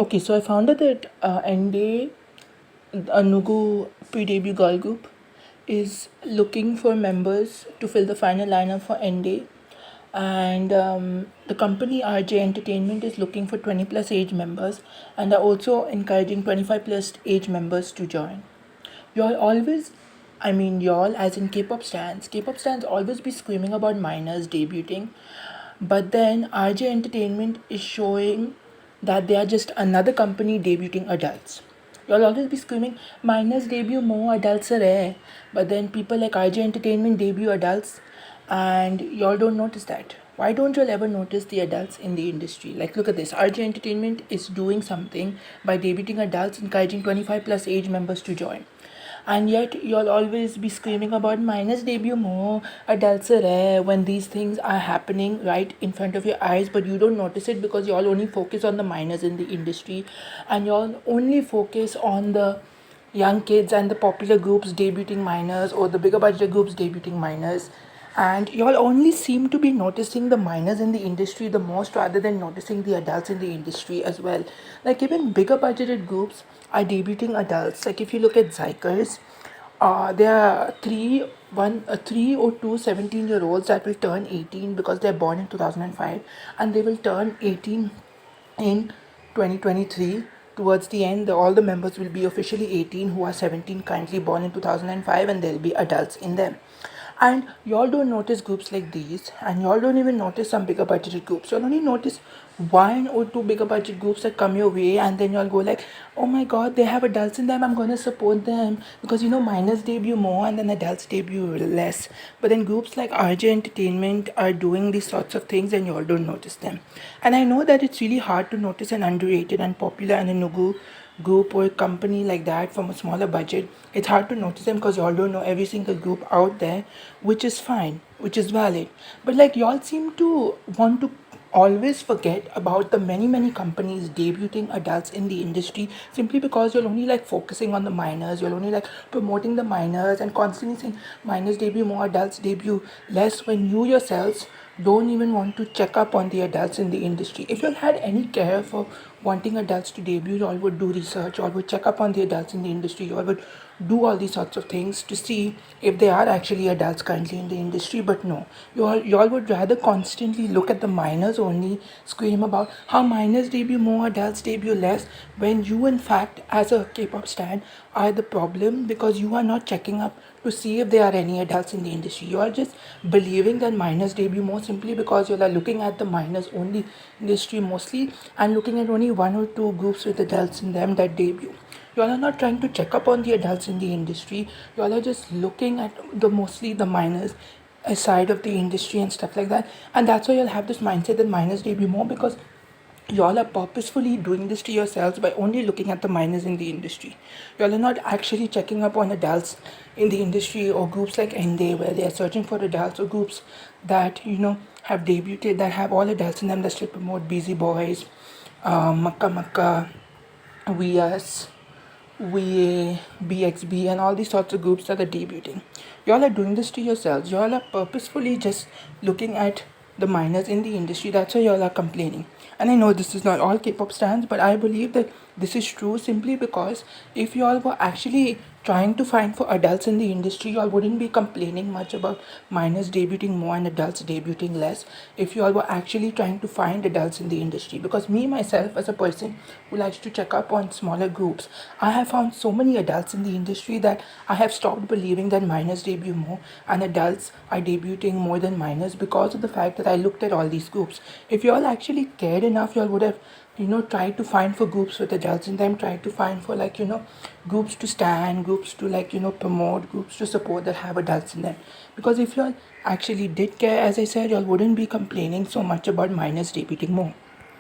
Okay, so I found out that NDA, a Nugu pre-debut girl group, is looking for members to fill the final lineup for NDA, and the company RJ Entertainment is looking for 20 plus age members, and are also encouraging 25 plus age members to join. Y'all always, I mean y'all as in K-pop stands always be screaming about minors debuting, but then RJ Entertainment is showing that they are just another company debuting adults. You'll always be screaming, minors debut more, adults are rare. But then people like RJ Entertainment debut adults and y'all don't notice that. Why don't y'all ever notice the adults in the industry? Like, look at this. RJ Entertainment is doing something by debuting adults, encouraging 25 plus age members to join. And yet, you'll always be screaming about minors debut more, adults are rare when these things are happening right in front of your eyes, but you don't notice it because y'all only focus on the minors in the industry and y'all only focus on the young kids and the popular groups debuting minors or the bigger budget groups debuting minors, and y'all only seem to be noticing the minors in the industry the most rather than noticing the adults in the industry as well. Like even bigger budgeted groups are debuting adults. Like if you look at Zykers, there are three or two 17-year-olds that will turn 18 because they're born in 2005, and they will turn 18 in 2023. Towards the end, all the members will be officially 18 who are 17 currently born in 2005, and there'll be adults in them. And y'all don't notice groups like these, and y'all don't even notice some bigger budgeted groups. Y'all only notice one or two bigger budget groups that come your way, and then y'all go like, oh my god, they have adults in them, I'm gonna support them because minors debut more and then adults debut less. But then groups like RJ Entertainment are doing these sorts of things and y'all don't notice them. And I know that it's really hard to notice an underrated and popular and a Nugu group or a company like that from a smaller budget. It's hard to notice them because y'all don't know every single group out there, which is fine, which is valid. But like y'all seem to want to always forget about the many companies debuting adults in the industry simply because you're only like focusing on the minors, you're only like promoting the minors and constantly saying minors debut more, adults debut less, when you yourselves don't even want to check up on the adults in the industry. If you had any care for wanting adults to debut, you all would do research, you all would check up on the adults in the industry, you all would do all these sorts of things to see if they are actually adults currently in the industry. But no, you all would rather constantly look at the minors only, scream about how minors debut more, adults debut less, when you in fact as a K-pop stan are the problem because you are not checking up to see if there are any adults in the industry. You are just believing that minors debut more simply because you are looking at the minors only industry mostly and looking at only one or two groups with adults in them that debut. You all are not trying to check up on the adults in the industry. You all are just looking at the mostly the minors side of the industry and stuff like that. And that's why you'll have this mindset that minors debut more because y'all are purposefully doing this to yourselves by only looking at the minors in the industry. Y'all are not actually checking up on adults in the industry or groups like NDA where they are searching for adults, or groups that have debuted that have all adults in them that still promote Busy Boys, Makka Makka, VS, VA, BXB, and all these sorts of groups that are debuting. Y'all are doing this to yourselves. Y'all are purposefully just looking at the minors in the industry. That's why y'all are complaining. And I know this is not all K-pop stands, but I believe that this is true simply because if y'all were actually trying to find for adults in the industry, y'all wouldn't be complaining much about minors debuting more and adults debuting less if y'all were actually trying to find adults in the industry. Because me myself as a person who likes to check up on smaller groups, I have found so many adults in the industry that I have stopped believing that minors debut more and adults are debuting more than minors because of the fact that I looked at all these groups. If y'all actually cared enough, y'all would have try to find for groups with adults in them, try to find for groups to stand, groups to promote, groups to support that have adults in them. Because if y'all actually did care, as I said, y'all wouldn't be complaining so much about minors debuting more.